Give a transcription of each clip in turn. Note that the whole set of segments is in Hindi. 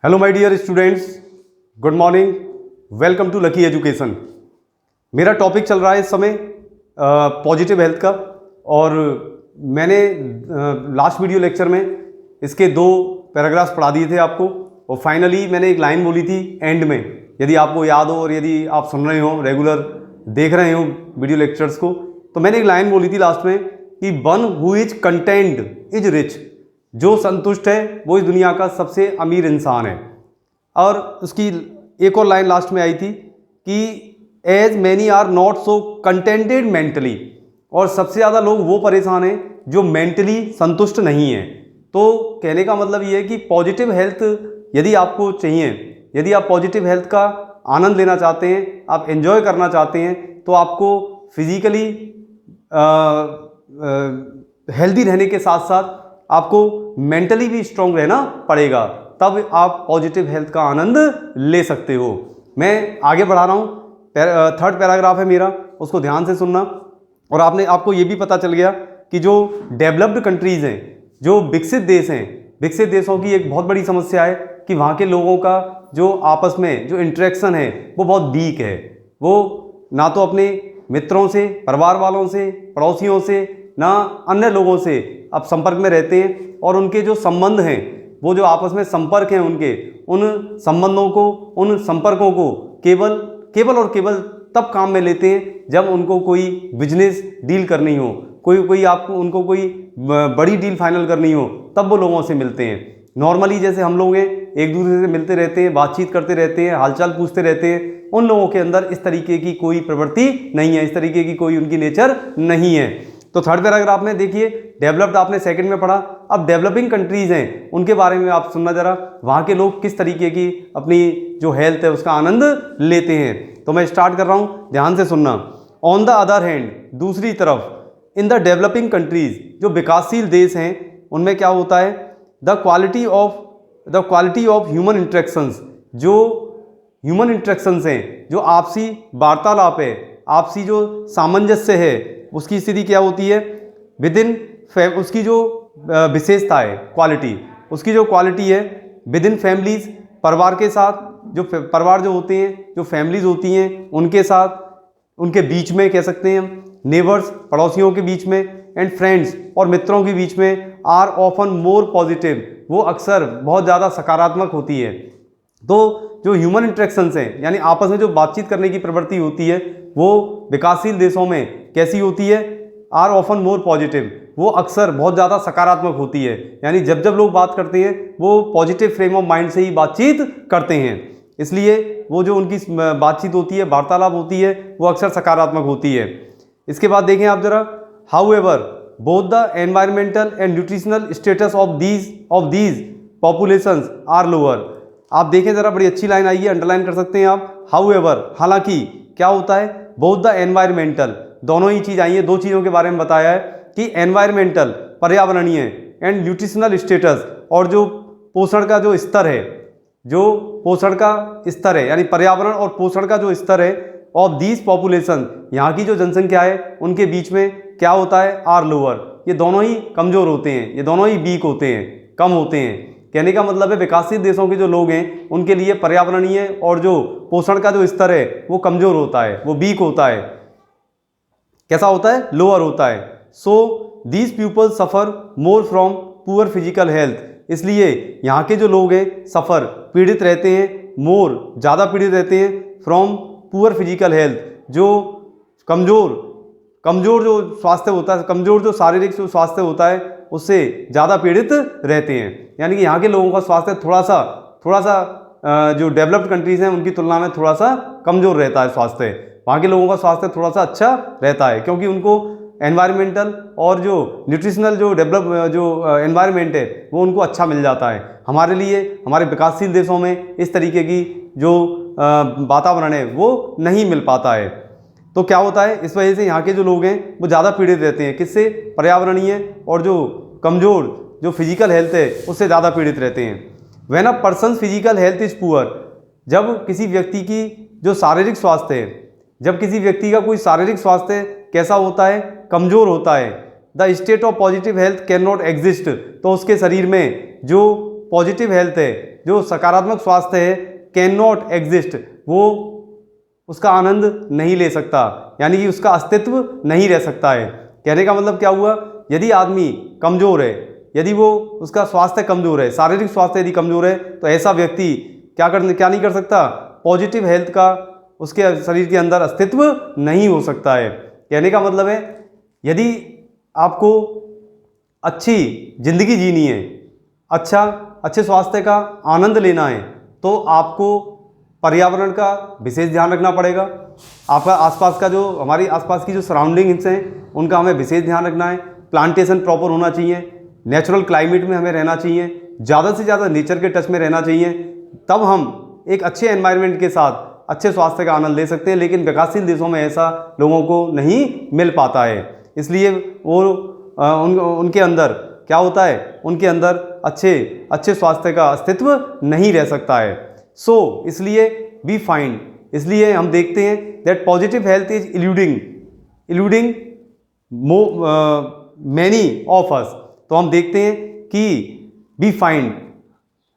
Hello my dear students, good morning, welcome to lucky education. मेरा टॉपिक चल रहा है इस समय पॉजिटिव हेल्थ का। और मैंने लास्ट वीडियो लेक्चर में इसके 2 पैराग्राफ्स पढ़ा दिए थे आपको, और फाइनली मैंने एक लाइन बोली थी एंड में। यदि आपको याद हो और यदि आप सुन रहे हो, रेगुलर देख रहे हो वीडियो लेक्चर्स को, तो मैंने एक लाइन बोली थी लास्ट में कि one who is content is rich. जो संतुष्ट है वो इस दुनिया का सबसे अमीर इंसान है। और उसकी एक और लाइन लास्ट में आई थी कि as many are not so contented mentally, और सबसे ज़्यादा लोग वो परेशान हैं जो मेंटली संतुष्ट नहीं हैं। तो कहने का मतलब ये है कि पॉजिटिव हेल्थ यदि आपको चाहिए, यदि आप पॉजिटिव हेल्थ का आनंद लेना चाहते हैं, आप एंजॉय करना चाहते हैं, तो आपको फिजिकली हेल्दी रहने के साथ साथ आपको मेंटली भी स्ट्रांग रहना पड़ेगा, तब आप पॉजिटिव हेल्थ का आनंद ले सकते हो। मैं आगे बढ़ा रहा हूँ, 3rd पैराग्राफ है मेरा, उसको ध्यान से सुनना। और आपको ये भी पता चल गया कि जो डेवलप्ड कंट्रीज़ हैं, जो विकसित देश हैं, विकसित देशों की एक बहुत बड़ी समस्या है कि वहाँ के लोगों का जो आपस में जो इंटरेक्शन है वो बहुत वीक है। वो ना तो अपने मित्रों से, परिवार वालों से, पड़ोसियों से, ना अन्य लोगों से अब संपर्क में रहते हैं। और उनके जो संबंध हैं, वो जो आपस में संपर्क हैं उनके, उन संबंधों को, उन संपर्कों को केवल और केवल तब काम में लेते हैं जब उनको कोई बिजनेस डील करनी हो, उनको कोई बड़ी डील फाइनल करनी हो, तब वो लोगों से मिलते हैं। नॉर्मली जैसे हम लोग हैं, एक दूसरे से मिलते रहते हैं, बातचीत करते रहते हैं, हालचाल पूछते रहते हैं, उन लोगों के अंदर इस तरीके की कोई प्रवृत्ति नहीं है, इस तरीके की कोई उनकी नेचर नहीं है। तो 3rd पैराग्राफ में देखिए, डेवलप्ड आपने 2nd में पढ़ा। अब डेवलपिंग कंट्रीज़ हैं उनके बारे में आप सुनना जरा, वहाँ के लोग किस तरीके की अपनी जो हेल्थ है उसका आनंद लेते हैं। तो मैं स्टार्ट कर रहा हूँ, ध्यान से सुनना। ऑन द अदर हैंड, दूसरी तरफ, इन द डेवलपिंग कंट्रीज़, जो विकासशील देश हैं, उनमें क्या होता है, the quality of human interactions, जो ह्यूमन इंटरेक्शंस हैं, जो आपसी वार्तालाप है, आपसी जो सामंजस्य है, उसकी स्थिति क्या होती है विद इन, उसकी जो विशेषता है, क्वालिटी, उसकी जो क्वालिटी है विद इन फैमिलीज, परिवार के साथ, जो परिवार जो होते हैं, जो फैमिलीज होती हैं उनके साथ, उनके बीच में कह सकते हैं हम, नेबर्स, पड़ोसियों के बीच में, एंड फ्रेंड्स, और मित्रों के बीच में, आर ऑफन मोर पॉजिटिव, वो अक्सर बहुत ज़्यादा सकारात्मक होती है। तो जो ह्यूमन इंटरेक्शंस हैं, यानी आपस में जो बातचीत करने की प्रवृत्ति होती है, वो विकासशील देशों में कैसी होती है, आर ऑफन मोर पॉजिटिव, वो अक्सर बहुत ज़्यादा सकारात्मक होती है। यानी जब जब लोग बात करते हैं वो पॉजिटिव फ्रेम ऑफ माइंड से ही बातचीत करते हैं, इसलिए वो जो उनकी बातचीत होती है, वार्तालाप होती है, वो अक्सर सकारात्मक होती है। इसके बाद देखें आप जरा, however both the environmental and nutritional status of these populations are lower. आप देखें जरा, बड़ी अच्छी लाइन आई है, अंडरलाइन कर सकते हैं आप। हाउएवर, हालांकि क्या होता है, बोथ द एनवायरमेंटल, दोनों ही चीज़ आई है, 2 चीज़ों के बारे में बताया है कि एनवायरमेंटल पर्यावरणीय, एंड न्यूट्रिशनल स्टेटस, और जो पोषण का जो स्तर है, जो पोषण का स्तर है, यानी पर्यावरण और पोषण का जो स्तर है, ऑफ दीज पॉपुलेशन, यहाँ की जो जनसंख्या है उनके बीच में क्या होता है, आर लोअर, ये दोनों ही कमज़ोर होते हैं, ये दोनों ही वीक होते हैं, कम होते हैं। कहने का मतलब है विकासशील देशों के जो लोग हैं उनके लिए पर्यावरणीय और जो पोषण का जो स्तर है वो कमज़ोर होता है, वो वीक होता है। कैसा होता है, लोअर होता है। So these people suffer more from poor physical health, इसलिए यहाँ के जो लोग हैं सफ़र, पीड़ित रहते हैं, मोर, ज़्यादा पीड़ित रहते हैं, फ्रॉम पुअर फिजिकल हेल्थ, जो कमज़ोर जो स्वास्थ्य होता है, कमज़ोर जो शारीरिक जो स्वास्थ्य होता है उससे ज़्यादा पीड़ित रहते हैं। यानी कि यहाँ के लोगों का स्वास्थ्य थोड़ा सा जो डेवलप्ड कंट्रीज़ हैं उनकी तुलना में थोड़ा सा कमज़ोर रहता है स्वास्थ्य। वहाँ के लोगों का स्वास्थ्य थोड़ा सा अच्छा रहता है, क्योंकि उनको एनवायरमेंटल और जो न्यूट्रिशनल जो एनवायरनमेंट है वो उनको अच्छा मिल जाता है। हमारे लिए, हमारे विकासशील देशों में इस तरीके की जो वातावरण है वो नहीं मिल पाता है। तो क्या होता है, इस वजह से यहाँ के जो लोग हैं वो ज़्यादा पीड़ित रहते हैं, किससे, पर्यावरणीय और जो कमज़ोर जो फिजिकल हेल्थ है उससे ज़्यादा पीड़ित रहते हैं। When a persons physical health is poor, जब किसी व्यक्ति की जो शारीरिक स्वास्थ्य है, जब किसी व्यक्ति का कोई शारीरिक स्वास्थ्य कैसा होता है, कमज़ोर होता है, the state of positive health can not exist, तो उसके शरीर में जो पॉजिटिव हेल्थ है, जो सकारात्मक स्वास्थ्य है, कैन नॉट एग्जिस्ट, वो उसका आनंद नहीं ले सकता, यानी कि उसका अस्तित्व नहीं रह सकता है। कहने का मतलब क्या हुआ, यदि आदमी कमज़ोर है, यदि वो उसका स्वास्थ्य कमज़ोर है, शारीरिक स्वास्थ्य यदि कमज़ोर है, तो ऐसा व्यक्ति क्या नहीं कर सकता, पॉजिटिव हेल्थ का उसके शरीर के अंदर अस्तित्व नहीं हो सकता है। कहने का मतलब है यदि आपको अच्छी ज़िंदगी जीनी है, अच्छे स्वास्थ्य का आनंद लेना है, तो आपको पर्यावरण का विशेष ध्यान रखना पड़ेगा। आपका आसपास का जो हमारी आसपास की जो सराउंडिंग्स हैं उनका हमें विशेष ध्यान रखना है। प्लांटेशन प्रॉपर होना चाहिए, नेचुरल क्लाइमेट में हमें रहना चाहिए, ज़्यादा से ज़्यादा नेचर के टच में रहना चाहिए, तब हम एक अच्छे एनवायरनमेंट के साथ अच्छे स्वास्थ्य का आनंद ले सकते हैं। लेकिन विकासशील देशों में ऐसा लोगों को नहीं मिल पाता है, इसलिए वो उनके अंदर क्या होता है, उनके अंदर अच्छे स्वास्थ्य का अस्तित्व नहीं रह सकता है। इसलिए वी फाइंड, इसलिए हम देखते हैं that positive health is eluding many of us. तो हम देखते हैं कि वी फाइंड,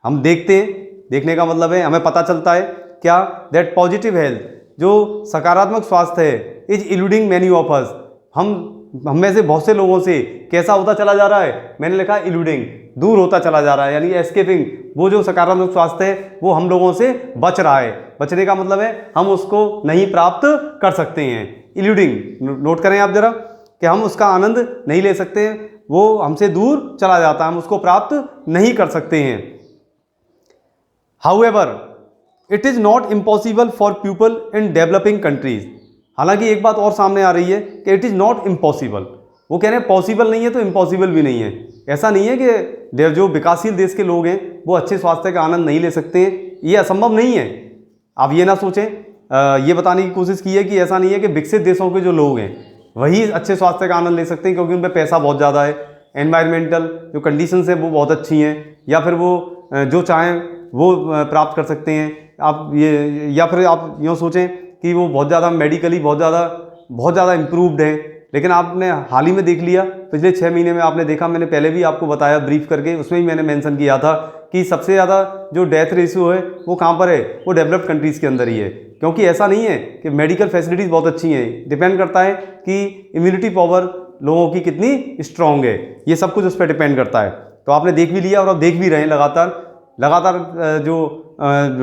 हम देखते हैं, देखने का मतलब है हमें पता चलता है क्या, दैट पॉजिटिव हेल्थ, जो सकारात्मक स्वास्थ्य है, इज इल्यूडिंग मैनी ऑफ अस, हम में से बहुत से लोगों से कैसा होता चला जा रहा है, मैंने लिखा इल्यूडिंग, दूर होता चला जा रहा है, यानी एस्केपिंग, वो जो सकारात्मक स्वास्थ्य है वो हम लोगों से बच रहा है। बचने का मतलब है हम उसको नहीं प्राप्त कर सकते हैं। इल्यूडिंग नोट करें आप जरा, कि हम उसका आनंद नहीं ले सकते हैं, वो हमसे दूर चला जाता है, हम उसको प्राप्त नहीं कर सकते हैं। However it is not impossible for people in developing countries. हालांकि एक बात और सामने आ रही है कि इट इज़ नॉट इम्पॉसिबल, वो कह रहे हैं पॉसिबल नहीं है तो इम्पॉसिबल भी नहीं है। ऐसा नहीं है कि जो विकासशील देश के लोग हैं वो अच्छे स्वास्थ्य का आनंद नहीं ले सकते हैं, ये असंभव नहीं है। आप ये ना सोचें, ये बताने की कोशिश की है कि ऐसा नहीं है कि विकसित देशों के जो लोग हैं वही अच्छे स्वास्थ्य का आनंद ले सकते हैं क्योंकि उन पर पैसा बहुत ज़्यादा है, एनवायरमेंटल जो कंडीशंस हैं वो बहुत अच्छी हैं, या फिर वो जो चाहें वो प्राप्त कर सकते हैं। आप ये, या फिर आप यूँ सोचें कि वो बहुत ज़्यादा मेडिकली बहुत ज़्यादा इम्प्रूव्ड है। लेकिन आपने हाल ही में देख लिया, पिछले 6 महीने में आपने देखा, मैंने पहले भी आपको बताया ब्रीफ करके, उसमें भी मैंने मेंशन किया था कि सबसे ज़्यादा जो डेथ रेशियो है वो कहाँ पर है, वो डेवलप्ड कंट्रीज़ के अंदर ही है। क्योंकि ऐसा नहीं है कि मेडिकल फैसिलिटीज़ बहुत अच्छी हैं, डिपेंड करता है कि इम्यूनिटी पावर लोगों की कितनी स्ट्रॉन्ग है, ये सब कुछ उस पर डिपेंड करता है। तो आपने देख भी लिया और आप देख भी रहे हैं लगातार जो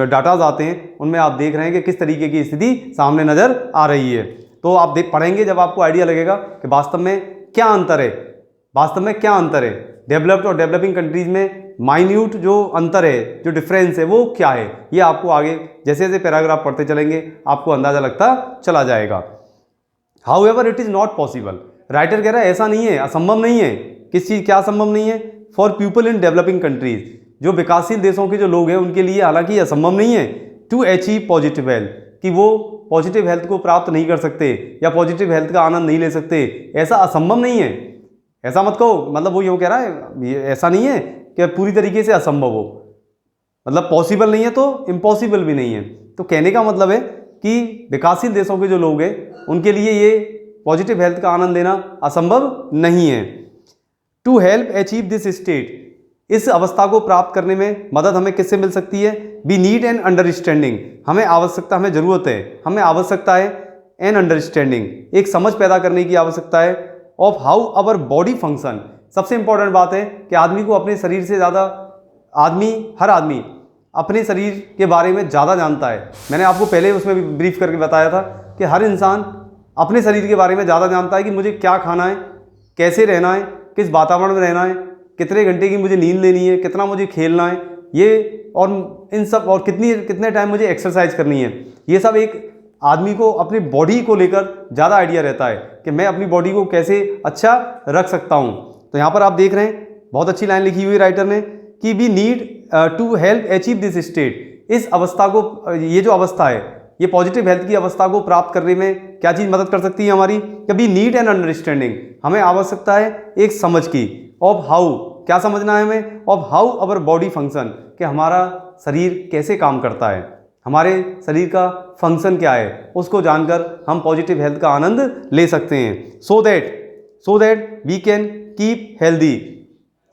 डाटाज आते हैं उनमें आप देख रहे हैं कि किस तरीके की स्थिति सामने नज़र आ रही है। तो आप पढ़ेंगे जब आपको आइडिया लगेगा कि वास्तव में क्या अंतर है, डेवलप्ड और डेवलपिंग कंट्रीज़ में माइन्यूट जो अंतर है, जो डिफरेंस है वो क्या है, ये आपको आगे जैसे जैसे पैराग्राफ पढ़ते चलेंगे आपको अंदाज़ा लगता चला जाएगा। However it is not possible, writer कह रहा है ऐसा नहीं है, असंभव नहीं है। किस चीज़ क्या असंभव नहीं है, for people in developing countries, जो विकासशील देशों के जो लोग हैं उनके लिए हालांकि असंभव नहीं है, टू अचीव पॉजिटिव हेल्थ, कि वो पॉजिटिव हेल्थ को प्राप्त नहीं कर सकते या पॉजिटिव हेल्थ का आनंद नहीं ले सकते, ऐसा असंभव नहीं है। ऐसा मत कहो, मतलब वो यूँ कह रहा है ऐसा नहीं है कि पूरी तरीके से असंभव हो, मतलब पॉसिबल नहीं है तो इम्पॉसिबल भी नहीं है। तो कहने का मतलब है कि विकासशील देशों के जो लोग हैं उनके लिए ये पॉजिटिव हेल्थ का आनंद लेना असंभव नहीं है। To help achieve this state, इस अवस्था को प्राप्त करने में मदद हमें किससे मिल सकती है, वी नीड एन अंडरस्टैंडिंग, हमें आवश्यकता है एन अंडरस्टैंडिंग, एक समझ पैदा करने की आवश्यकता है, of how our body function. सबसे इंपॉर्टेंट बात है कि आदमी को अपने शरीर से ज़्यादा, हर आदमी अपने शरीर के बारे में ज़्यादा जानता है। मैंने आपको पहले उसमें भी ब्रीफ करके बताया था कि हर इंसान अपने शरीर के बारे में ज़्यादा जानता है कि मुझे क्या खाना है, कैसे रहना है, किस वातावरण में रहना है, कितने घंटे की मुझे नींद लेनी है, कितना मुझे खेलना है, ये और इन सब, और कितने टाइम मुझे एक्सरसाइज करनी है। ये सब एक आदमी को अपनी बॉडी को लेकर ज़्यादा आइडिया रहता है कि मैं अपनी बॉडी को कैसे अच्छा रख सकता हूँ। तो यहाँ पर आप देख रहे हैं बहुत अच्छी लाइन लिखी हुई राइटर ने कि we need to help achieve this state, इस अवस्था को, ये जो अवस्था है, ये पॉजिटिव हेल्थ की अवस्था को प्राप्त करने में क्या चीज़ मदद कर सकती है हमारी, कि वी नीड एन अंडरस्टैंडिंग, हमें आवश्यकता है एक समझ की, ऑफ हाउ, क्या समझना है हमें, of how our body function, कि हमारा शरीर कैसे काम करता है, हमारे शरीर का फंक्शन क्या है, उसको जानकर हम पॉजिटिव हेल्थ का आनंद ले सकते हैं। So that we can keep healthy.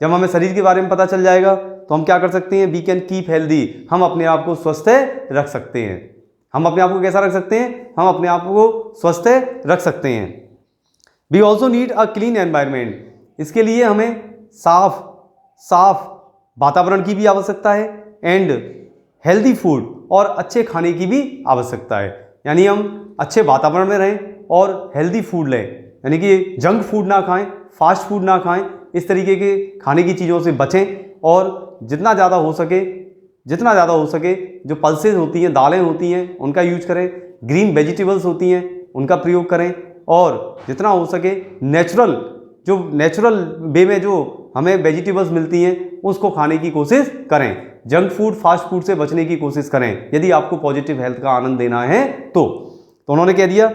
जब हमें शरीर के बारे में पता चल जाएगा तो हम क्या कर सकते हैं, वी कैन कीप हेल्दी, हम अपने आप को स्वस्थ रख सकते हैं। हम अपने आप को कैसा रख सकते हैं, हम अपने आप को स्वस्थ रख सकते हैं। We also need a clean environment, इसके लिए हमें साफ वातावरण की भी आवश्यकता है एंड हेल्दी फूड, और अच्छे खाने की भी आवश्यकता है। यानी हम अच्छे वातावरण में रहें और हेल्दी फूड लें, यानी कि जंक फूड ना खाएं, फास्ट फूड ना खाएं, इस तरीके के खाने की चीज़ों से बचें और जितना ज़्यादा हो सके जो पल्सेस होती हैं, दालें होती हैं, उनका यूज करें, ग्रीन वेजिटेबल्स होती हैं उनका प्रयोग करें, और जितना हो सके नेचुरल वे में जो हमें वेजिटेबल्स मिलती हैं उसको खाने की कोशिश करें। जंक फूड फास्ट फूड से बचने की कोशिश करें यदि आपको पॉजिटिव हेल्थ का आनंद देना है तो उन्होंने कह दिया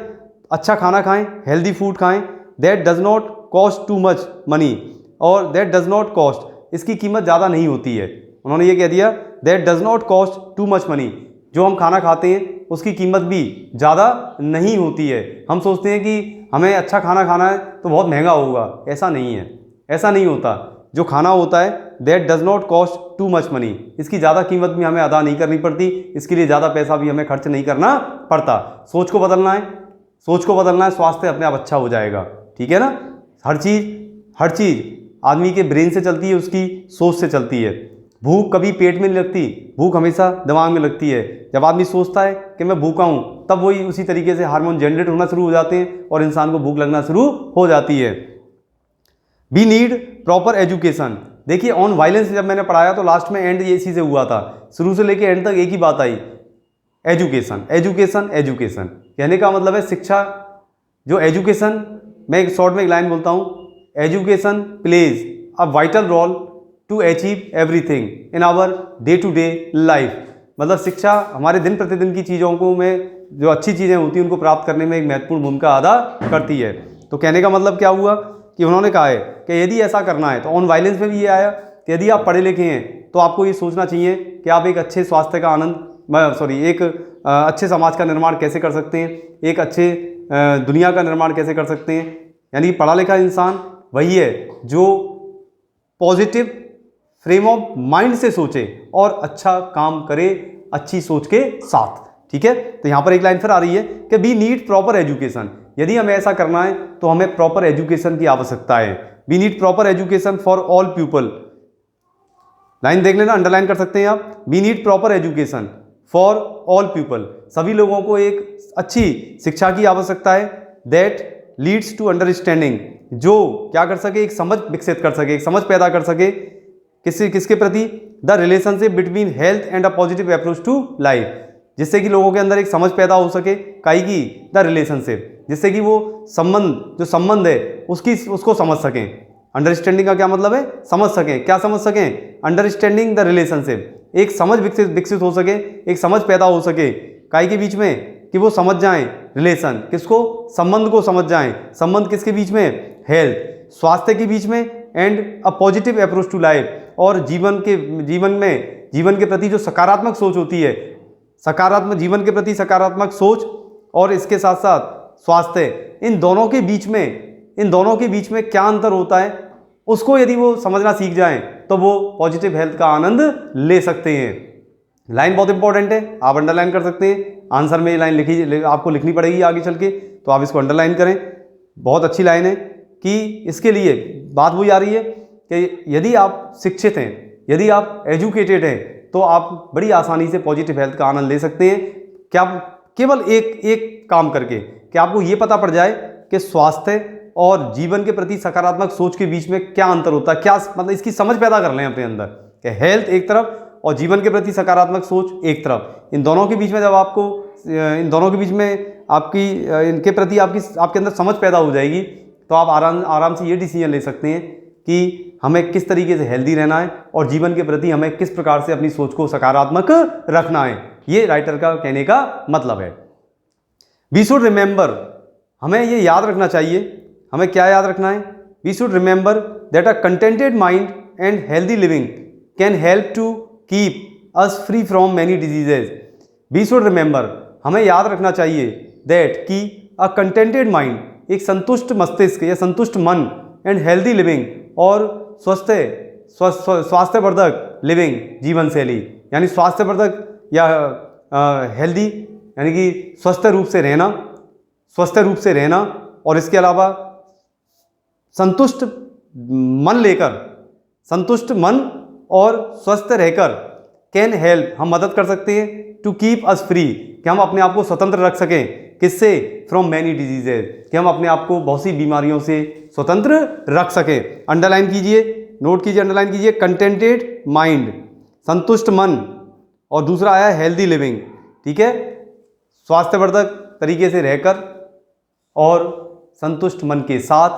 अच्छा खाना खाएं, हेल्दी फूड खाएं, that does not cost too much money, और दैट डज नॉट कॉस्ट, इसकी कीमत ज़्यादा नहीं होती है। उन्होंने ये कह दिया that does not cost too much money, जो हम खाना खाते हैं उसकी कीमत भी ज़्यादा नहीं होती है। हम सोचते हैं कि हमें अच्छा खाना खाना है तो बहुत महंगा होगा, ऐसा नहीं है, ऐसा नहीं होता। जो खाना होता है that does not cost too much money, इसकी ज़्यादा कीमत भी हमें अदा नहीं करनी पड़ती, इसके लिए ज़्यादा पैसा भी हमें खर्च नहीं करना पड़ता। सोच को बदलना है, स्वास्थ्य अपने आप अच्छा हो जाएगा, ठीक है ना। हर चीज़ आदमी के ब्रेन से चलती है, उसकी सोच से चलती है। भूख कभी पेट में नहीं लगती, भूख हमेशा दिमाग में लगती है। जब आदमी सोचता है कि मैं भूखा हूँ, तब वही उसी तरीके से हार्मोन जनरेट होना शुरू हो जाते हैं और इंसान को भूख लगना शुरू हो जाती है। वी नीड प्रॉपर एजुकेशन, देखिए ऑन वायलेंस जब मैंने पढ़ाया तो लास्ट में एंड ये इसी से हुआ था, शुरू से लेके एंड तक एक ही बात आई, एजुकेशन। कहने का मतलब है शिक्षा। जो एजुकेशन, मैं एक शॉर्ट में एक लाइन बोलता हूँ, education plays a vital role to achieve everything in our day to day life. मतलब शिक्षा हमारे दिन प्रतिदिन की चीज़ों को में जो अच्छी चीज़ें होती हैं उनको प्राप्त करने में एक महत्वपूर्ण भूमिका अदा करती है। तो कहने का मतलब क्या हुआ कि उन्होंने कहा है कि यदि ऐसा करना है तो ऑन वायलेंस में भी ये आया कि यदि आप पढ़े लिखे हैं तो आपको ये सोचना चाहिए कि आप एक अच्छे स्वास्थ्य का एक अच्छे समाज का निर्माण कैसे कर सकते हैं, एक अच्छे दुनिया का निर्माण कैसे कर सकते हैं। यानी पढ़ा लिखा इंसान वही है जो पॉजिटिव फ्रेम ऑफ माइंड से सोचे और अच्छा काम करे अच्छी सोच के साथ, ठीक है। तो यहाँ पर एक लाइन फिर आ रही है कि वी नीड प्रॉपर एजुकेशन, यदि हमें ऐसा करना है तो हमें प्रॉपर एजुकेशन की आवश्यकता है। We need proper education for all people, line देख लेना, अंडरलाइन कर सकते हैं आप। We need proper education for all people, सभी लोगों को एक अच्छी शिक्षा की आवश्यकता है। दैट लीड्स टू अंडरस्टैंडिंग, जो क्या कर सके, एक समझ विकसित कर सके, एक समझ पैदा कर सके किसके प्रति, the relationship between health and a positive approach to life, जिससे कि लोगों के अंदर एक समझ पैदा हो सके, काई की द रिलेशनशिप, जिससे कि वो जो संबंध है उसको समझ सकें। अंडरस्टैंडिंग का क्या मतलब है, समझ सकें, क्या समझ सकें, अंडरस्टैंडिंग द रिलेशनशिप, एक समझ विकसित हो सके, एक समझ पैदा हो सके काई के बीच में, कि वो समझ जाएं रिलेशन किसको, संबंध को समझ जाएं। संबंध किसके बीच में, हेल्थ स्वास्थ्य के बीच में, and a positive approach to life, और जीवन के प्रति जो सकारात्मक सोच होती है, जीवन के प्रति सकारात्मक सोच, और इसके साथ साथ स्वास्थ्य, इन दोनों के बीच में क्या अंतर होता है उसको यदि वो समझना सीख जाएं तो वो पॉजिटिव हेल्थ का आनंद ले सकते हैं। लाइन बहुत इंपॉर्टेंट है, आप अंडरलाइन कर सकते हैं। आंसर में ये लाइन आपको लिखनी पड़ेगी आगे चल के, तो आप इसको अंडरलाइन करें। बहुत अच्छी लाइन है कि इसके लिए बात वही आ रही है कि यदि आप शिक्षित हैं, यदि आप एजुकेटेड हैं, तो आप बड़ी आसानी से पॉजिटिव हेल्थ का आनंद ले सकते हैं। क्या केवल एक काम करके, कि आपको ये पता पड़ जाए कि स्वास्थ्य और जीवन के प्रति सकारात्मक सोच के बीच में क्या अंतर होता है, क्या मतलब इसकी समझ पैदा कर लें अपने अंदर कि हेल्थ एक तरफ और जीवन के प्रति सकारात्मक सोच एक तरफ। इन दोनों के बीच में जब आपको इनके प्रति आपके अंदर समझ पैदा हो जाएगी, तो आप आराम से ये डिसीजन ले सकते हैं कि हमें किस तरीके से हेल्दी रहना है और जीवन के प्रति हमें किस प्रकार से अपनी सोच को सकारात्मक रखना है। ये राइटर का कहने का मतलब है। वी शुड रिमेंबर, हमें ये याद रखना चाहिए, हमें क्या याद रखना है, we should remember that a contented mind and healthy living can help to keep us free from many diseases. We should remember, हमें याद रखना चाहिए, दैट कि अ कंटेंटेड माइंड, एक संतुष्ट मस्तिष्क या संतुष्ट मन, एंड हेल्दी लिविंग, और स्वास्थ्यवर्धक लिविंग, जीवन शैली, यानी स्वास्थ्यवर्धक या हेल्दी यानी कि स्वस्थ रूप से रहना, और इसके अलावा संतुष्ट मन और स्वस्थ रहकर कैन हेल्प, हम मदद कर सकते हैं टू कीप अस फ्री, कि हम अपने आप को स्वतंत्र रख सकें, किससे, फ्रॉम मैनी डिजीजेज, कि हम अपने आप को बहुत सी बीमारियों से स्वतंत्र रख सकें। अंडरलाइन कीजिए, नोट कीजिए, अंडरलाइन कीजिए, कंटेंटेड माइंड, संतुष्ट मन, और दूसरा आया हेल्दी लिविंग, ठीक है, स्वास्थ्यवर्धक तरीके से रहकर और संतुष्ट मन के साथ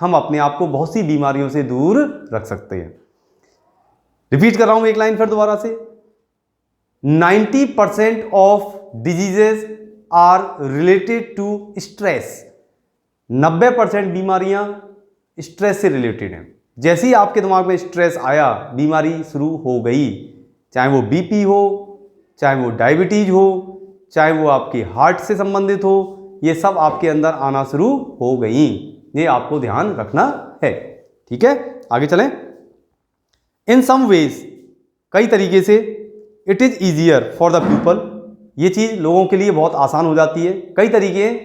हम अपने आप को बहुत सी बीमारियों से दूर रख सकते हैं। रिपीट कर रहा हूं एक लाइन फिर दोबारा से, 90% of diseases are related to stress, 90% बीमारियां स्ट्रेस से रिलेटेड हैं। जैसे ही आपके दिमाग में स्ट्रेस आया, बीमारी शुरू हो गई, चाहे वो बीपी हो, चाहे वो डायबिटीज हो, चाहे वो आपके हार्ट से संबंधित हो, ये सब आपके अंदर आना शुरू हो गई। ये आपको ध्यान रखना है, ठीक है। आगे चलें। इन सम वेज, कई तरीके से, it is easier for the people, ये चीज़ लोगों के लिए बहुत आसान हो जाती है। कई तरीके हैं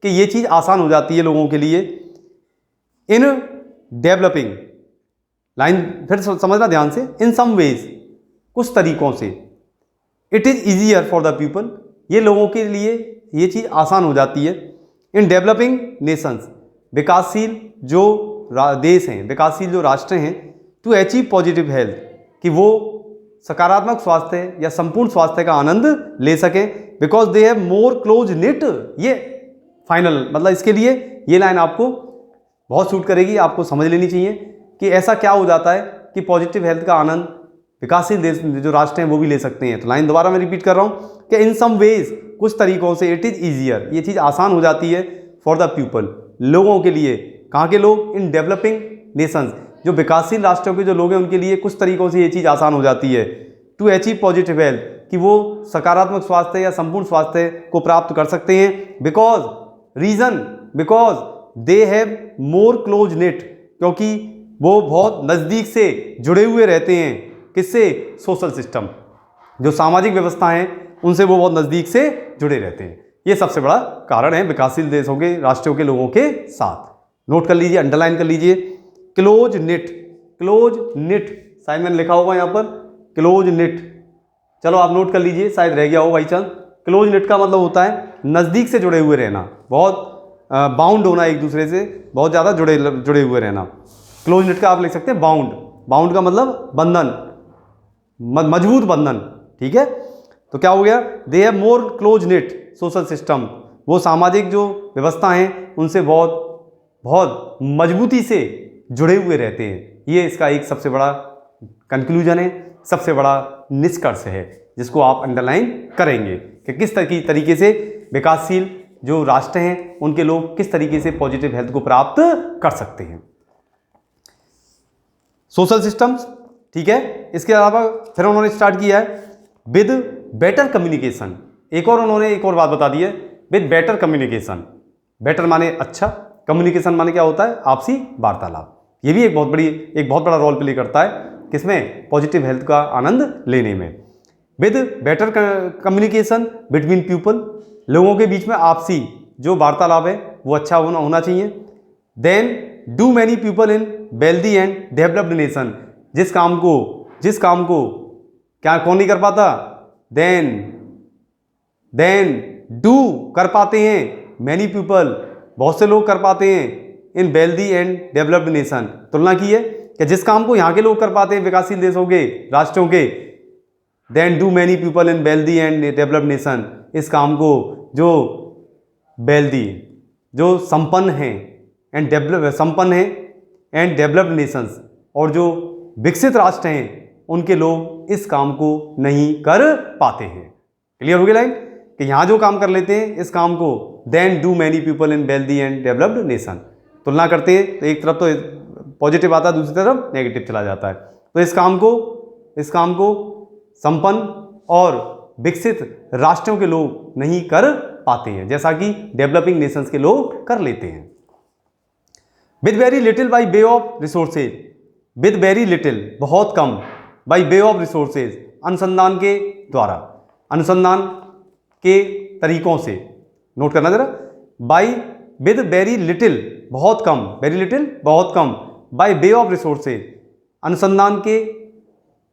कि ये चीज़ आसान हो जाती है लोगों के लिए। इन डेवलपिंग, लाइन फिर समझना ध्यान से, इन सम वेज, कुछ तरीकों से, it is easier for the people, ये लोगों के लिए ये चीज़ आसान हो जाती है। इन डेवलपिंग नेशंस, विकासशील जो देश हैं, विकासशील जो राष्ट्र हैं, टू अचीव पॉजिटिव हेल्थ, कि वो सकारात्मक स्वास्थ्य या संपूर्ण स्वास्थ्य का आनंद ले सकें, because they have more close knit. ये फाइनल मतलब इसके लिए ये लाइन आपको बहुत सूट करेगी, आपको समझ लेनी चाहिए कि ऐसा क्या हो जाता है कि पॉजिटिव हेल्थ का आनंद विकासशील देश जो राष्ट्र हैं वो भी ले सकते हैं। तो लाइन दोबारा मैं रिपीट कर रहा हूँ कि इन सम वेज, कुछ तरीकों से, इट इज ईजियर, ये चीज़ आसान हो जाती है, फॉर द पीपल, लोगों के लिए। कहाँ के लोग? इन डेवलपिंग नेशंस, जो विकासशील राष्ट्रों के जो लोग हैं उनके लिए कुछ तरीकों से ये चीज़ आसान हो जाती है। टू अचीव पॉजिटिव हेल्थ, कि वो सकारात्मक स्वास्थ्य या संपूर्ण स्वास्थ्य को प्राप्त कर सकते हैं। Because they have more close net, क्योंकि वो बहुत नज़दीक से जुड़े हुए रहते हैं। किससे? सोशल सिस्टम, जो सामाजिक व्यवस्था हैं उनसे वो बहुत नज़दीक से जुड़े रहते हैं। ये सबसे बड़ा कारण है विकासशील देशों के राष्ट्रों के लोगों के साथ। नोट कर लीजिए, अंडरलाइन कर लीजिए, क्लोज निट, शायद मैंने लिखा होगा यहाँ पर क्लोज निट, चलो आप नोट कर लीजिए, शायद रह गया हो बाई चांस। क्लोज निट का मतलब होता है नज़दीक से जुड़े हुए रहना, बहुत बाउंड होना, एक दूसरे से बहुत ज़्यादा जुड़े हुए रहना। क्लोज निट का आप लिख सकते हैं बाउंड का मतलब बंधन, मजबूत बंधन, ठीक है। तो क्या हो गया? They have more close knit social system, वो सामाजिक जो व्यवस्था हैं उनसे बहुत मजबूती से जुड़े हुए रहते हैं। ये इसका एक सबसे बड़ा कंक्लूजन है, सबसे बड़ा निष्कर्ष है, जिसको आप अंडरलाइन करेंगे कि किस तरीके से विकासशील जो राष्ट्र हैं उनके लोग किस तरीके से पॉजिटिव हेल्थ को प्राप्त कर सकते हैं। सोशल सिस्टम्स, ठीक है। इसके अलावा फिर उन्होंने स्टार्ट किया है विद बेटर कम्युनिकेशन। एक और बात बता दी है, विद बेटर कम्युनिकेशन। बेटर माने अच्छा, कम्युनिकेशन माने क्या होता है? आपसी वार्तालाप। ये भी एक बहुत बड़ा रोल प्ले करता है किसमें? पॉजिटिव हेल्थ का आनंद लेने में। With better communication between people, लोगों के बीच में आपसी जो वार्तालाप है वो अच्छा होना चाहिए। Then do many people in wealthy and developed nation, जिस काम को क्या कौन नहीं कर पाता? देन डू कर पाते हैं मैनी पीपल, बहुत से लोग कर पाते हैं, इन वेल्दी एंड डेवलप्ड नेशन। तुलना की है कि जिस काम को यहाँ के लोग कर पाते हैं विकासशील देशों के राष्ट्रों के, then do many people in wealthy and developed nation, इस काम को जो वेल्दी जो संपन्न हैं एंड डेवलप्ड नेशंस, और जो विकसित राष्ट्र हैं उनके लोग इस काम को नहीं कर पाते हैं। क्लियर हो गया लाइन? कि यहाँ जो काम कर लेते हैं इस काम को, then do many people in wealthy and developed nation. तुलना करते हैं तो एक तरफ तो पॉजिटिव आता है, दूसरी तरफ नेगेटिव चला जाता है। तो इस काम को संपन्न और विकसित राष्ट्रों के लोग नहीं कर पाते हैं, जैसा कि डेवलपिंग नेशंस के लोग कर लेते हैं। With very little by way of resources, with very little बहुत कम, बाय वे ऑफ रिसोर्सेज, अनुसंधान के द्वारा, अनुसंधान के तरीकों से, नोट करना जरा, बाय विद वेरी लिटिल, बहुत कम, वेरी लिटिल बहुत कम, बाय वे ऑफ रिसोर्सेज, अनुसंधान के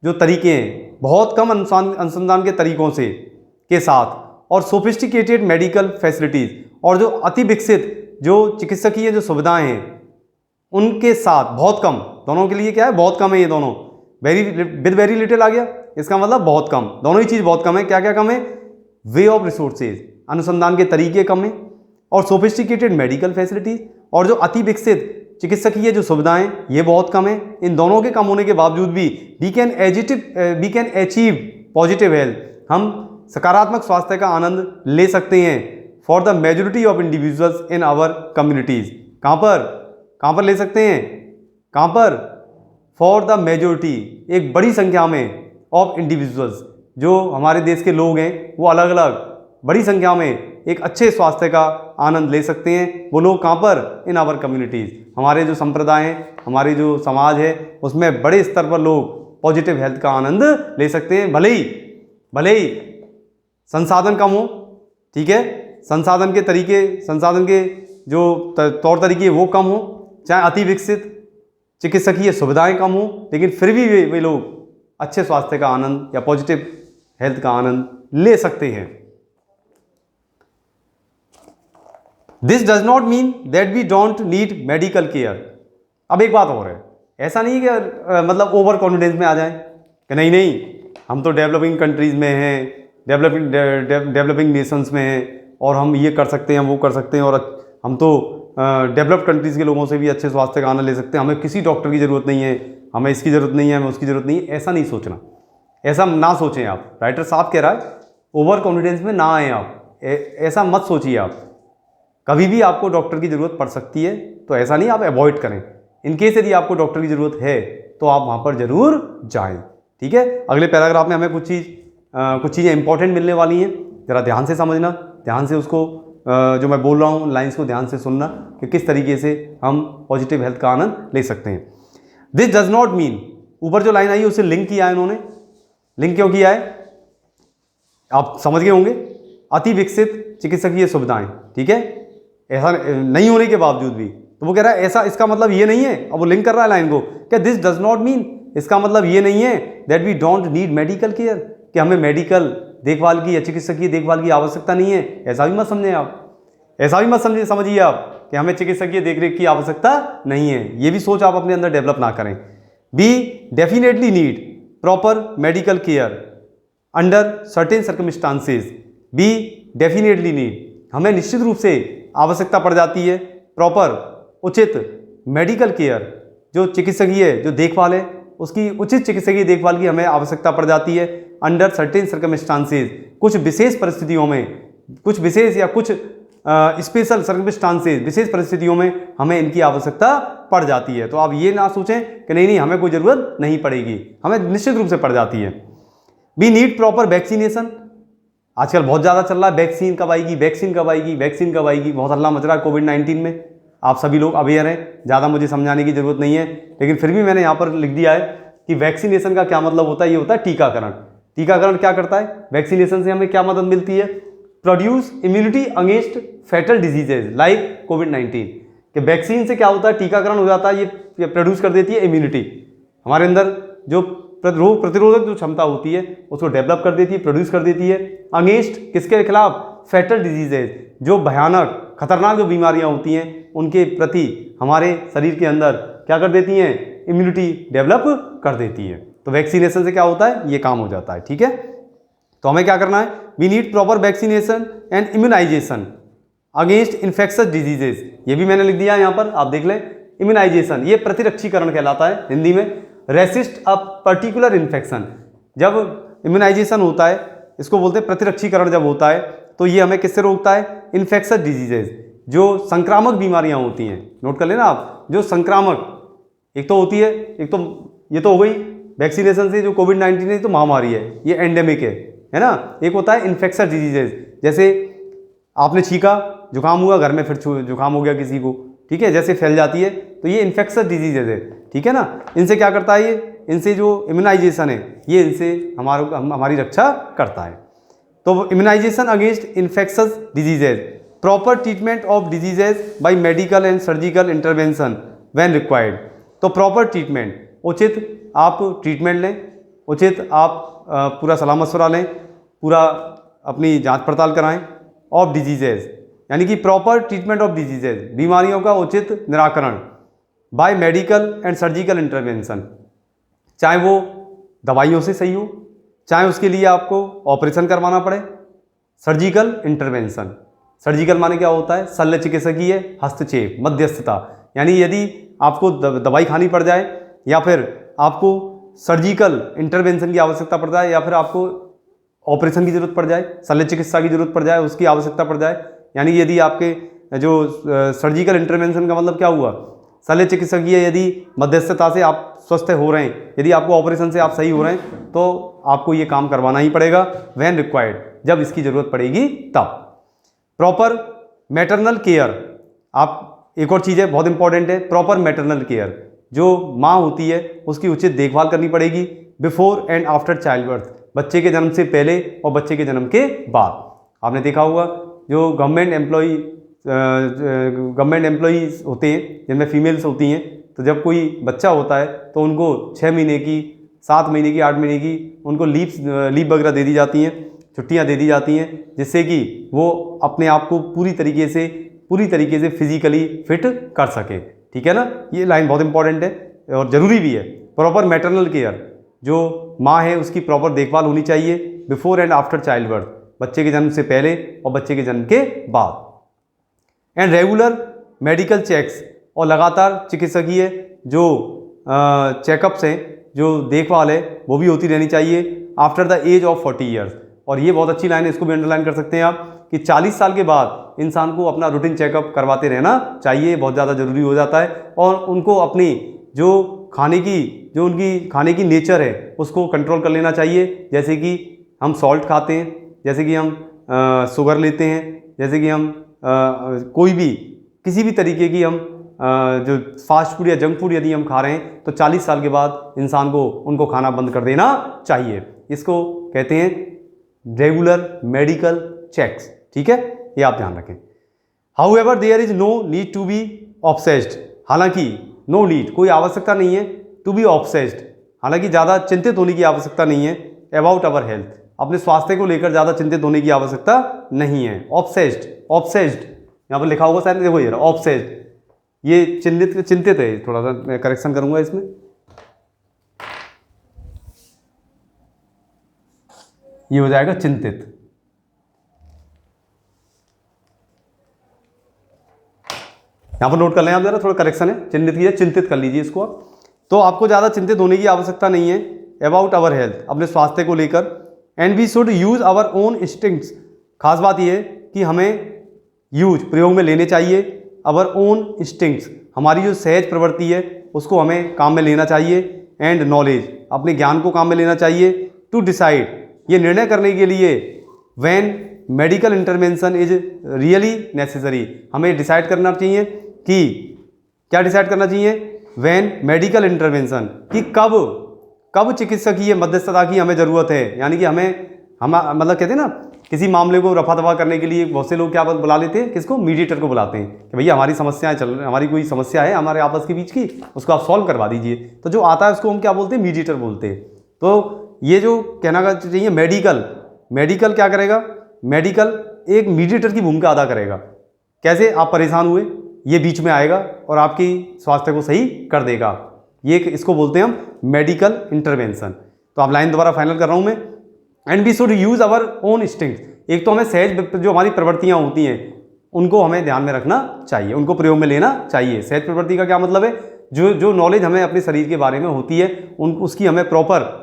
जो तरीके हैं बहुत कम अनुसंधान के तरीकों से के साथ, और सोफिस्टिकेटेड मेडिकल फैसिलिटीज़, और जो अति विकसित जो चिकित्सकीय जो सुविधाएं हैं उनके साथ, बहुत कम, दोनों के लिए क्या है, बहुत कम है ये दोनों, वेरी विद वेरी लिटिल आ गया, इसका मतलब बहुत कम, दोनों ही चीज़ बहुत कम है। क्या क्या कम है, वे ऑफ रिसोर्सेज, अनुसंधान के तरीके कम है, और सोफिस्टिकेटेड मेडिकल फैसिलिटीज, और जो अति विकसित चिकित्सकीय जो सुविधाएं ये बहुत कम है। इन दोनों के कम होने के बावजूद भी we can achieve positive health, हम सकारात्मक स्वास्थ्य का आनंद ले सकते हैं for the majority of individuals in our communities. कहाँ पर ले सकते हैं, कहाँ पर, फॉर द मेजोरिटी, एक बड़ी संख्या में, ऑफ इंडिविजुअल्स, जो हमारे देश के लोग हैं वो अलग अलग बड़ी संख्या में एक अच्छे स्वास्थ्य का आनंद ले सकते हैं। वो लोग कहाँ पर, इन आवर कम्युनिटीज़, हमारे जो संप्रदाय हैं, हमारी जो समाज है उसमें बड़े स्तर पर लोग पॉजिटिव हेल्थ का आनंद ले सकते हैं, भले ही संसाधन कम हो, ठीक है, संसाधन के तरीके, संसाधन के जो तौर तरीके वो कम हो, चाहे अति विकसित चिकित्सकीय सुविधाएं कम हो, लेकिन फिर भी वे लोग अच्छे स्वास्थ्य का आनंद या पॉजिटिव हेल्थ का आनंद ले सकते हैं। This does not mean that we don't need medical care. अब एक बात और है, ऐसा नहीं है कि मतलब ओवर कॉन्फिडेंस में आ जाए कि नहीं हम तो डेवलपिंग कंट्रीज़ में हैं, डेवलपिंग नेशंस में हैं और हम ये कर सकते हैं, वो कर सकते हैं, और हम तो डेवलप्ड कंट्रीज़ के लोगों से भी अच्छे स्वास्थ्य का आनंद ले सकते हैं, हमें किसी डॉक्टर की ज़रूरत नहीं है, हमें इसकी ज़रूरत नहीं है, हमें उसकी ज़रूरत नहीं है। ऐसा नहीं सोचना, ऐसा ना सोचें आप। राइटर साहब कह रहा है ओवर कॉन्फिडेंस में ना आए आप, ऐसा मत सोचिए आप। कभी भी आपको डॉक्टर की ज़रूरत पड़ सकती है, तो ऐसा नहीं आप अवॉइड करें। इनकेस यदि आपको डॉक्टर की ज़रूरत है तो आप वहाँ पर ज़रूर जाएं, ठीक है। अगले पैराग्राफ में हमें कुछ चीज़ें इंपॉर्टेंट मिलने वाली हैं, ज़रा ध्यान से समझना, ध्यान से उसको जो मैं बोल रहा हूँ लाइन्स को ध्यान से सुनना कि किस तरीके से हम पॉजिटिव हेल्थ का आनंद ले सकते हैं। दिस डज नॉट मीन, ऊपर जो लाइन आई है उसे लिंक किया है इन्होंने। लिंक क्यों किया है आप समझ गए होंगे, अति विकसित चिकित्सकीय सुविधाएं, ठीक है, ऐसा नहीं होने के बावजूद भी, तो वो कह रहा है ऐसा, इसका मतलब ये नहीं है, अब वो लिंक कर रहा है लाइन को, क्या दिस डज नॉट मीन, इसका मतलब ये नहीं है that we don't need medical care, कि हमें मेडिकल देखभाल की या चिकित्सकीय देखभाल की आवश्यकता नहीं है। ऐसा भी मत समझें आप, ऐसा भी मत समझिए आप कि हमें चिकित्सकीय देखरेख की आवश्यकता नहीं है। ये भी सोच आप अपने अंदर डेवलप ना करें। We definitely need proper medical care under certain circumstances. We definitely need, हमें निश्चित रूप से आवश्यकता पड़ जाती है प्रॉपर, उचित मेडिकल केयर, जो चिकित्सकीय जो देखभाल है उसकी उचित चिकित्सकीय देखभाल की हमें आवश्यकता पड़ जाती है अंडर सर्टेन सर्कमस्टांसेस, कुछ विशेष परिस्थितियों में, कुछ विशेष या कुछ स्पेशल सर्कमस्टांसेस, विशेष परिस्थितियों में हमें इनकी आवश्यकता पड़ जाती है। तो आप ये ना सोचें कि नहीं हमें कोई ज़रूरत नहीं पड़ेगी, हमें निश्चित रूप से पड़ जाती है। वी नीड प्रॉपर वैक्सीनेशन, आजकल बहुत ज़्यादा चल रहा है वैक्सीन कब आएगी, वैक्सीन कब आएगी, वैक्सीन कब आएगी, बहुत हल्ला मच रहा है कोविड-19 में। आप सभी लोग अवेयर हैं, ज़्यादा मुझे समझाने की ज़रूरत नहीं है, लेकिन फिर भी मैंने यहाँ पर लिख दिया है कि वैक्सीनेशन का क्या मतलब होता है। ये होता है टीकाकरण। टीकाकरण क्या करता है, वैक्सीनेशन से हमें क्या मदद मिलती है, produce immunity against fatal diseases like COVID. कि वैक्सीन से क्या होता है, टीकाकरण हो जाता है, ये प्रोड्यूस कर देती है इम्यूनिटी, हमारे अंदर जो रोग प्रतिरोधक जो क्षमता होती है उसको डेवलप कर देती है, प्रोड्यूस कर देती है अगेंस्ट किसके खिलाफ, फैटल डिजीजेज, जो भयानक खतरनाक जो बीमारियां होती हैं उनके प्रति हमारे शरीर के अंदर क्या कर देती हैं, इम्यूनिटी डेवलप कर देती है। तो वैक्सीनेशन से क्या होता है, ये काम हो जाता है, ठीक है। तो हमें क्या करना है, we need proper vaccination and immunisation against infectious diseases. ये भी मैंने लिख दिया है यहाँ पर, आप देख लें। इम्यूनाइजेशन ये प्रतिरक्षीकरण कहलाता है हिंदी में, रेसिस्ट अ पर्टिकुलर इन्फेक्शन। जब इम्यूनाइजेशन होता है इसको बोलते हैं प्रतिरक्षीकरण जब होता है, तो ये हमें किससे रोकता है, इन्फेक्शस डिजीजेज, जो संक्रामक बीमारियां होती हैं। नोट कर लेना आप, जो संक्रामक एक तो होती है, एक तो ये तो हो गई वैक्सीनेशन से, जो कोविड-19 है तो महामारी है, ये एंडेमिक है ना। एक होता है इन्फेक्शस डिजीजेज, जैसे आपने छींका, जुकाम हुआ, घर में फिर जुकाम हो गया किसी को, ठीक है, जैसे फैल जाती है, तो ये इन्फेक्शस डिजीजेज है, ठीक है ना। इनसे क्या करता है, ये इनसे जो इम्यूनाइजेशन है ये इनसे हमारी रक्षा करता है। तो immunisation against infectious diseases, proper treatment of diseases by medical and surgical intervention when required. तो प्रॉपर ट्रीटमेंट, उचित आप ट्रीटमेंट लें, उचित आप पूरा सलाह मशवरा लें, पूरा अपनी जांच पड़ताल कराएं। ऑफ डिजीजेज यानी कि प्रॉपर ट्रीटमेंट ऑफ डिजीजेज, बीमारियों का उचित निराकरण by medical and surgical intervention, चाहे वो दवाइयों से सही हो, चाहे उसके लिए आपको ऑपरेशन करवाना पड़े। सर्जिकल इंटरवेंशन, सर्जिकल माने क्या होता है? शल्य चिकित्सकीय हस्तक्षेप, मध्यस्थता, यानी यदि आपको दवाई खानी पड़ जाए या फिर आपको सर्जिकल इंटरवेंशन की आवश्यकता पड़ जाए या फिर आपको ऑपरेशन की जरूरत पड़ जाए, शल्य चिकित्सा की जरूरत पड़ जाए, उसकी आवश्यकता पड़ जाए, यानी यदि आपके जो सर्जिकल इंटरवेंशन का मतलब क्या हुआ? शल्य चिकित्सकीय यदि मध्यस्थता से आप स्वस्थ हो रहे हैं, यदि आपको ऑपरेशन से आप सही हो रहे हैं, तो आपको ये काम करवाना ही पड़ेगा व्हेन रिक्वायर्ड, जब इसकी जरूरत पड़ेगी तब। प्रॉपर मैटरनल केयर, आप एक और चीज़ है बहुत इंपॉर्टेंट है, प्रॉपर मैटरनल केयर, जो माँ होती है उसकी उचित देखभाल करनी पड़ेगी before and after child birth, बच्चे के जन्म से पहले और बच्चे के जन्म के बाद। आपने देखा होगा जो गवर्नमेंट एम्प्लॉईज होते हैं जिनमें फीमेल्स होती हैं, तो जब कोई बच्चा होता है तो उनको 6 महीने की, 7 महीने की, 8 महीने की उनको लीव वगैरह दे दी जाती हैं, छुट्टियां दे दी जाती हैं, जिससे कि वो अपने आप को पूरी तरीके से फिजिकली फिट कर सके। ठीक है ना, ये लाइन बहुत इंपॉर्टेंट है और ज़रूरी भी है। प्रॉपर मैटरनल केयर, जो माँ है उसकी प्रॉपर देखभाल होनी चाहिए before and after child birth, बच्चे के जन्म से पहले और बच्चे के जन्म के बाद। एंड रेगुलर मेडिकल चेक्स, और लगातार चिकित्सकीय जो चेकअप्स हैं, जो देखभाल है वो भी होती रहनी चाहिए after the age of 40 years. और ये बहुत अच्छी लाइन है, इसको भी अंडरलाइन कर सकते हैं आप कि 40 साल के बाद इंसान को अपना रूटीन चेकअप करवाते रहना चाहिए, बहुत ज़्यादा ज़रूरी हो जाता है। और उनको अपनी जो उनकी खाने की नेचर है उसको कंट्रोल कर लेना चाहिए, जैसे कि हम सॉल्ट खाते हैं, जैसे कि हम शुगर लेते हैं, जैसे कि हम कोई भी किसी भी तरीके की हम जो फास्ट फूड या जंक फूड यदि हम खा रहे हैं तो 40 साल के बाद इंसान को उनको खाना बंद कर देना चाहिए। इसको कहते हैं रेगुलर मेडिकल चेक्स। ठीक है, ये आप ध्यान रखें। However there is no need to be obsessed, हालांकि नो नीड, कोई आवश्यकता नहीं है, टू बी ऑब्सेस्ड, हालांकि ज़्यादा चिंतित होने की आवश्यकता नहीं है, अबाउट अवर हेल्थ, अपने स्वास्थ्य को लेकर ज़्यादा चिंतित होने की आवश्यकता नहीं है। ऑब्सेस्ड यहाँ पर लिखा होगा शायद, देखो ये ऑब्सेस्ड, ये चिंतित है, थोड़ा सा मैं करेक्शन करूंगा इसमें, ये हो जाएगा चिंतित। यहाँ पर नोट कर लें आप जरा, थोड़ा करेक्शन है, चिंतित की चिंतित कर लीजिए इसको आप। तो आपको ज़्यादा चिंतित होने की आवश्यकता नहीं है अबाउट आवर हेल्थ, अपने स्वास्थ्य को लेकर। And we should use our own instincts, खास बात यह है कि हमें प्रयोग में लेने चाहिए आवर ओन इंस्टिंक्ट्स, हमारी जो सहज प्रवृत्ति है उसको हमें काम में लेना चाहिए। एंड नॉलेज, अपने ज्ञान को काम में लेना चाहिए। टू डिसाइड, ये निर्णय करने के लिए when medical intervention is really necessary, हमें डिसाइड करना चाहिए कि क्या डिसाइड करना चाहिए? व्हेन मेडिकल इंटरवेंशन, कि कब चिकित्सकीय मध्यस्थता की हमें ज़रूरत है, यानी कि हम मतलब कहते हैं ना, किसी मामले को रफा दफा करने के लिए बहुत से लोग क्या बुला लेते हैं, किसको? मीडिएटर को बुलाते हैं कि भैया हमारी समस्याएं चल रही, हमारी कोई समस्या है हमारे आपस के बीच की, उसको आप सॉल्व करवा दीजिए। तो जो आता है उसको हम क्या बोलते हैं? मीडिएटर बोलते हैं। तो ये जो कहना चाहिए मेडिकल क्या करेगा? मेडिकल एक मीडिएटर की भूमिका अदा करेगा। कैसे? आप परेशान हुए, ये बीच में आएगा और आपकी स्वास्थ्य को सही कर देगा, ये इसको बोलते हैं हम मेडिकल इंटरवेंशन। तो आप लाइन दोबारा फाइनल कर रहा हूँ मैं। And we should use our own instincts, एक तो हमें सहज जो हमारी प्रवृत्तियाँ होती हैं उनको हमें ध्यान में रखना चाहिए, उनको प्रयोग में लेना चाहिए। सहज प्रवृत्ति का क्या मतलब है? जो नॉलेज हमें अपने शरीर के बारे में होती है उसकी हमें प्रॉपर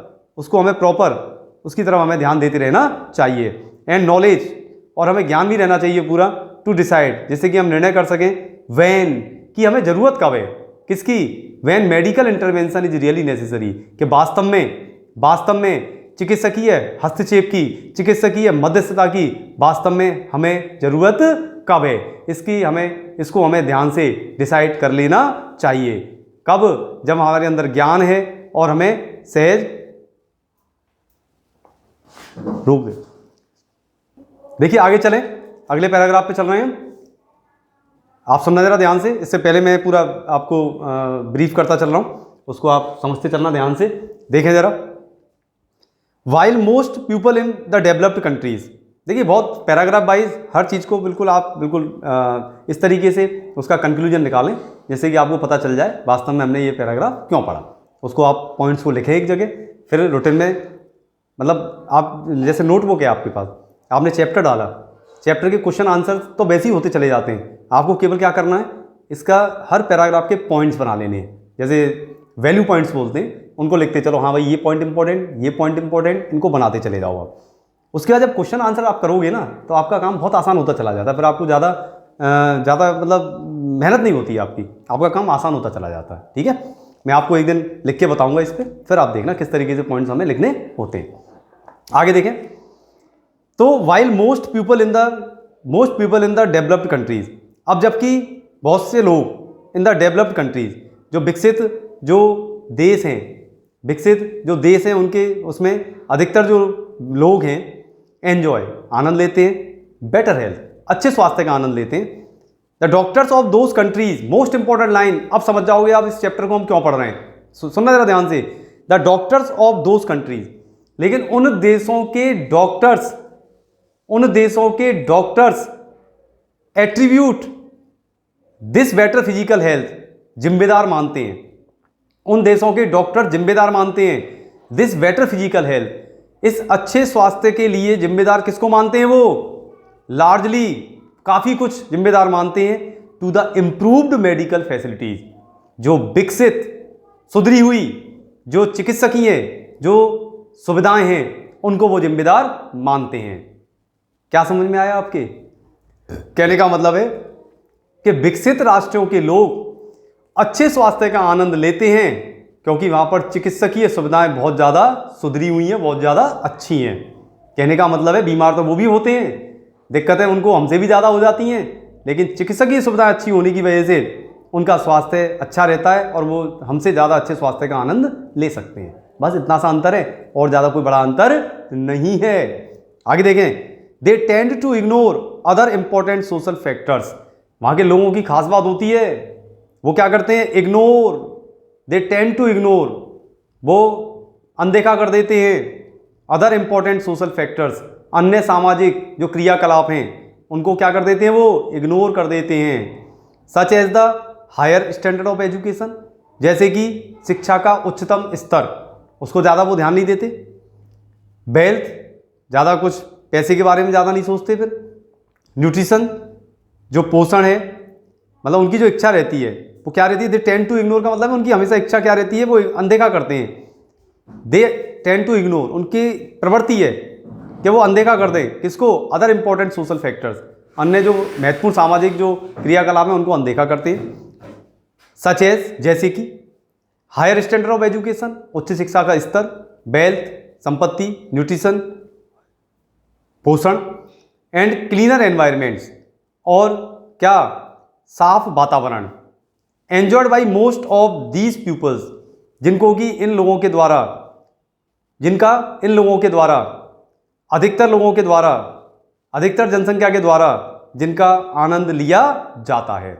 उसकी तरफ हमें ध्यान देते रहना चाहिए। एंड नॉलेज, और हमें ज्ञान भी रहना चाहिए पूरा। टू डिसाइड, जिससे कि हम निर्णय कर सकें व्हेन, कि हमें ज़रूरत कब है, किसकी? When medical intervention is really necessary, कि वास्तव में चिकित्सकीय हस्तक्षेप की, चिकित्सकीय मध्यस्थता की वास्तव में हमें ज़रूरत कब है, इसको हमें ध्यान से डिसाइड कर लेना चाहिए। कब? जब हमारे अंदर ज्ञान है और हमें सहज रोक दे। देखिए आगे चलें, अगले पैराग्राफ पे चल रहे हैं। आप सुनना जरा ध्यान से, इससे पहले मैं पूरा आपको ब्रीफ करता चल रहा हूँ, उसको आप समझते चलना ध्यान से। देखें जरा, while most people in the developed countries, देखिए बहुत पैराग्राफ वाइज हर चीज़ को बिल्कुल आप बिल्कुल इस तरीके से उसका कंक्लूजन निकालें जैसे कि आपको पता चल जाए वास्तव में हमने ये पैराग्राफ क्यों पढ़ा। उसको आप पॉइंट्स को लिखें एक जगह, फिर रूटीन में, मतलब आप जैसे नोटबुक है आपके पास, आपने चैप्टर डाला, चैप्टर के क्वेश्चन आंसर तो वैसे ही होते चले जाते हैं, आपको केवल क्या करना है, इसका हर पैराग्राफ के पॉइंट्स बना लेने हैं, जैसे वैल्यू पॉइंट्स बोलते हैं, उनको लिखते चलो, हाँ भाई ये पॉइंट इंपॉर्टेंट, ये पॉइंट इंपॉर्टेंट, इनको बनाते चले जाओ आप। उसके बाद जब क्वेश्चन आंसर आप करोगे ना तो आपका काम बहुत आसान होता चला जाता है, फिर आपको ज़्यादा मतलब मेहनत नहीं होती है आपकी, आपका काम आसान होता चला जाता है। ठीक है, मैं आपको एक दिन लिख के बताऊंगा इस पर, फिर आप देखना किस तरीके से पॉइंट्स हमें लिखने होते हैं। आगे देखें तो while most people in the developed countries, अब जबकि बहुत से लोग इन द डेवलप्ड कंट्रीज, जो विकसित जो देश हैं उनके उसमें अधिकतर जो लोग हैं एंजॉय आनंद लेते हैं, बेटर हेल्थ अच्छे स्वास्थ्य का आनंद लेते हैं। The doctors of those countries, most important line, अब समझ जाओगे आप इस चैप्टर को हम क्यों पढ़ रहे हैं, सुनना जरा ध्यान से। The doctors of those countries, लेकिन उन देशों के doctors attribute this better physical health, जिम्मेदार मानते हैं, उन देशों के डॉक्टर जिम्मेदार मानते हैं दिस बेटर फिजिकल हेल्थ, इस अच्छे स्वास्थ्य के लिए जिम्मेदार किसको मानते हैं, वो लार्जली काफ़ी कुछ जिम्मेदार मानते हैं to the improved medical facilities, जो विकसित सुधरी हुई जो चिकित्सकीय जो सुविधाएं हैं उनको वो जिम्मेदार मानते हैं। क्या समझ में आया आपके? कहने का मतलब है कि विकसित राष्ट्रों के लोग अच्छे स्वास्थ्य का आनंद लेते हैं क्योंकि वहां पर चिकित्सकीय सुविधाएं बहुत ज़्यादा सुधरी हुई हैं, बहुत ज़्यादा अच्छी हैं। कहने का मतलब है बीमार तो वो भी होते हैं, दिक्कतें उनको हमसे भी ज़्यादा हो जाती हैं, लेकिन चिकित्सकीय सुविधाएं अच्छी होने की वजह से उनका स्वास्थ्य अच्छा रहता है और वो हमसे ज़्यादा अच्छे स्वास्थ्य का आनंद ले सकते हैं। बस इतना सा अंतर है और ज़्यादा कोई बड़ा अंतर नहीं है। आगे देखें, they tend to ignore other important social factors, वहाँ के लोगों की खास बात होती है, वो क्या करते हैं, ignore, they tend to ignore, वो अनदेखा कर देते हैं अदर इंपॉर्टेंट सोशल फैक्टर्स, अन्य सामाजिक जो क्रियाकलाप हैं उनको क्या कर देते हैं, वो इग्नोर कर देते हैं। Such as the higher standard of education, जैसे कि शिक्षा का उच्चतम स्तर, उसको ज़्यादा वो ध्यान नहीं देते। वेल्थ, ज़्यादा कुछ पैसे के बारे में ज़्यादा नहीं सोचते। फिर न्यूट्रिशन, जो पोषण है, मतलब उनकी जो इच्छा रहती है वो क्या रहती है, दे टेंड टू इग्नोर का मतलब है उनकी हमेशा इच्छा क्या रहती है, वो अनदेखा करते हैं। दे टेंड टू इग्नोर, उनकी प्रवृत्ति है कि वो अनदेखा कर दें किसको, अदर इंपॉर्टेंट सोशल फैक्टर्स, अन्य जो महत्वपूर्ण सामाजिक जो क्रियाकलाप हैं उनको अनदेखा करते हैं। सच एज, जैसे कि हायर स्टैंडर्ड ऑफ एजुकेशन, उच्च शिक्षा का स्तर, वेल्थ, संपत्ति, न्यूट्रिशन, पोषण, एंड क्लीनर एनवायरमेंट्स, और क्या, साफ वातावरण, enjoyed by most of these peoples, जिनको कि इन लोगों के द्वारा अधिकतर जनसंख्या के द्वारा जिनका आनंद लिया जाता है,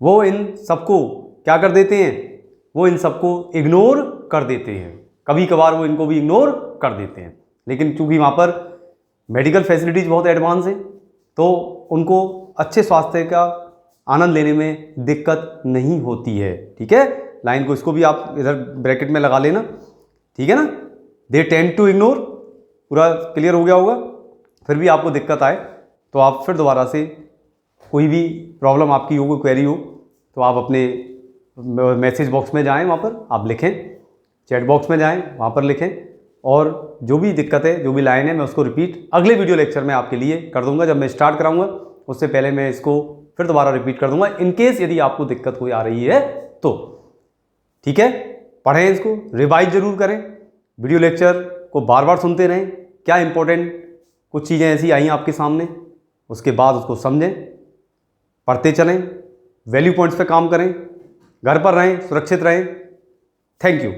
वो इन सबको क्या कर देते हैं, वो इन सबको इग्नोर कर देते हैं। कभी कभार वो इनको भी इग्नोर कर देते हैं, लेकिन चूंकि वहाँ पर मेडिकल फैसिलिटीज़ बहुत एडवांस हैं तो उनको अच्छे स्वास्थ्य का आनंद लेने में दिक्कत नहीं होती है। ठीक है, लाइन को इसको भी आप इधर ब्रैकेट में लगा लेना, ठीक है ना। दे टेंड टू इग्नोर, पूरा क्लियर हो गया होगा। फिर भी आपको दिक्कत आए तो आप फिर दोबारा से कोई भी प्रॉब्लम आपकी हो, कोई क्वेरी हो, तो आप अपने मैसेज बॉक्स में जाएं, वहाँ पर आप लिखें, चैट बॉक्स में जाएं, वहाँ पर लिखें, और जो भी दिक्कत है, जो भी लाइन है, मैं उसको रिपीट अगले वीडियो लेक्चर में आपके लिए कर दूंगा। जब मैं स्टार्ट कराऊंगा उससे पहले मैं इसको फिर दोबारा रिपीट कर दूंगा, इनकेस यदि आपको दिक्कत कोई आ रही है तो। ठीक है, पढ़ें इसको, रिवाइज जरूर करें, वीडियो लेक्चर को बार बार सुनते रहें। क्या इंपॉर्टेंट कुछ चीज़ें ऐसी आई आपके सामने, उसके बाद उसको समझें, पढ़ते चलें, वैल्यू पॉइंट्स पे काम करें, घर पर रहें, सुरक्षित रहें। Thank you.